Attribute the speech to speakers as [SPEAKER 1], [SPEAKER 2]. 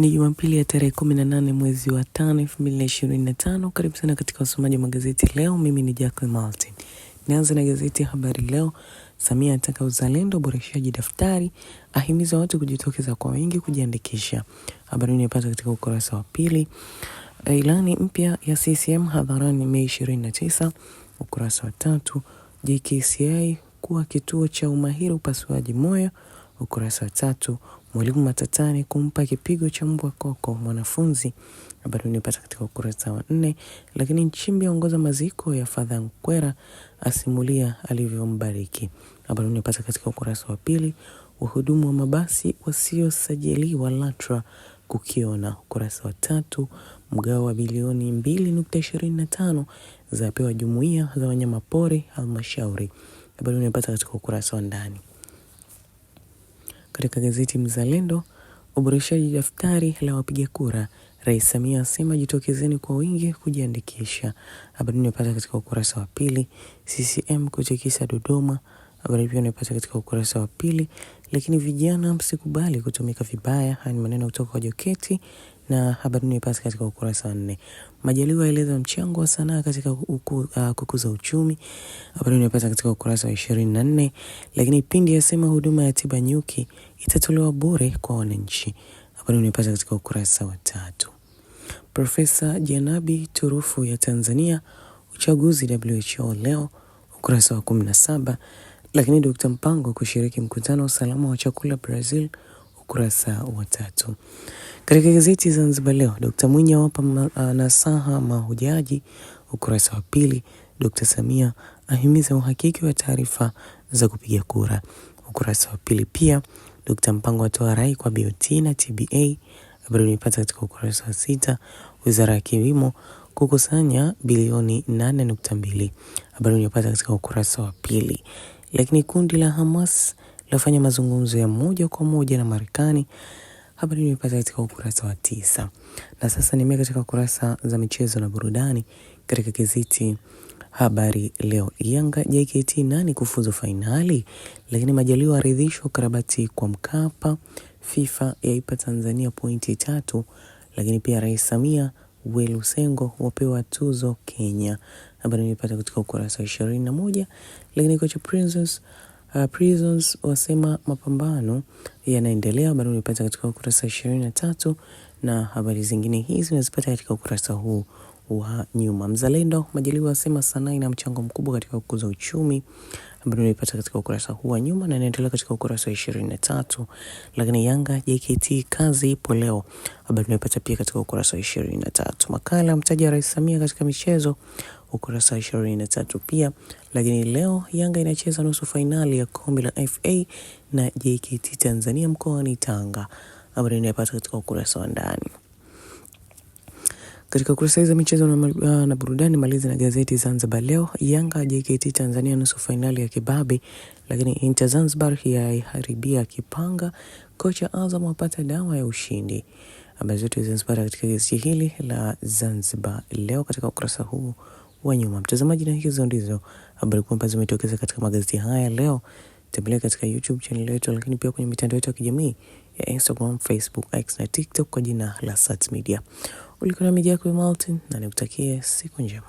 [SPEAKER 1] Ni Jumapili ya tarehe 18 mwezi wa 5 2025. Karibu sana katika usomaji wa magazeti leo. Mimi ni Jacqueline Martin. Nianze na gazeti Habari Leo. Samia ataka uzalendo uboreshaji daftari, ahimiza watu kujitokeza kwa wingi kujiandikisha. Habari unayopata katika ukurasa wa pili. Ilani mpya ya CCM hadharani Mei 29, ukurasa wa 3. JKCI kuwa kituo cha umahiri upasuaji moyo, ukurasa wa 3. Mwalimu matatani kumpa kipigo cha mbwa koko mwanafunzi. Habari unayopata katika ukurasa wa 4. Lakini Nchimbi aongoza maziko ya Father Nkwera, asimulia alivyombariki. Habari unayopata katika ukurasa wa 2. Wahudumu wa mabasi wasiosajiliwa LATRA kukiona, ukurasa wa 3. Mgao wa bilioni 2.25 zapewa jumuiya za wanyamapori halmashauri. Habari unayopata katika ukurasa wa ndani. Katika gazeti Mzalendo, uboreshaji daftari la wapiga kura, Rais Samia asema jitokezeni kwa wingi kujiandikisha. Habari unayopata katika ukurasa wa 2. CCM kutikisa Dodoma. Habari pia unayopata katika ukurasa wa 2. Lakini vijana msikubali kutumika vibaya, haya ni maneno kutoka kwa Joketi, na habari unayopata katika ukurasa wa 4. Majaliwa aeleza mchango wa sanaa katika kukuza uchumi. Habari unayopata katika ukurasa wa 24. Lakini Pindi yasema huduma ya tiba nyuki itatolewa bure kwa wananchi. Habari unayopata katika ukurasa wa 3. Profesa Janabi turufu ya Tanzania uchaguzi WHO leo, ukurasa wa 17. Lakini Dr. Mpango kushiriki mkutano wa usalama wa chakula Brazil, ukurasa wa 3. Katika gazeti Zanzibar Leo, Dr. Mwinyi awapa nasaha mahujaji, ukurasa wa 2. Dr. Samia ahimiza uhakiki wa taarifa za kupiga kura, ukurasa wa 2. Pia Dr. Mpango atoa rai kwa BOT na TBA. Habari unayopata katika ukurasa wa 6. Wizara ya Kilimo kukusanya bilioni 8.2. Habari unayopata katika ukurasa wa 2. Lakini kundi la Hamas lafanya mazungumzo ya moja kwa moja na Marekani. Habari unayopata katika ukurasa wa 9. Na sasa nimea katika kurasa za michezo na burudani katika gazeti Habari Leo. Yanga JKT nani kufuzu fainali? Lakini Majaliwa aridhishwa ukarabati kwa Mkapa. FIFA yaipa Tanzania pointi 3. Lakini pia Rais Samia Welusengo wapewa tuzo Kenya. Habari unayopata katika ukurasa wa 21. Lakini kocha Prisons wasema mapambano yanaendelea. Habari unayopata katika ukurasa wa 23. Na habari zingine hizi unazipata katika ukurasa huu wa nyuma. Mzalendo, Majaliwa asema sanaa ina mchango mkubwa katika kukuza uchumi. Habari unayopata katika ukurasa huu wa nyuma na inaendelea katika ukurasa wa 23. Lakini Yanga JKT kazi ipo leo. Habari unayopata pia katika ukurasa wa 23. Makala mtaja Rais Samia katika michezo, ukurasa wa 23 pia. Lakini leo Yanga inacheza nusu fainali ya kombe la FA na JKT Tanzania mkoani Tanga. Habari unayopata katika ukurasa wa ndani. Katika kurasa za michezo na burudani maliza na gazeti Zanzibar Leo. Yanga JKT Tanzania nusu fainali ya kibabe. Lakini Inter Zanzibar yaiharibia kipanga. Kocha Azam apata dawa ya ushindi. Habari zote Zanzibar katika gazeti hili la Zanzibar Leo katika ukurasa huu wa nyuma. Mtazamaji, na hizo ndizo habari kwamba zimetokeza katika magazeti haya leo. Tembelea katika YouTube channel yetu, lakini pia kwenye mitandao yetu ya kijamii ya Instagram, Facebook, X na TikTok kwa jina la Sats Media. Ulikuwa na Jacqueline Martin na nikutakie siku njema.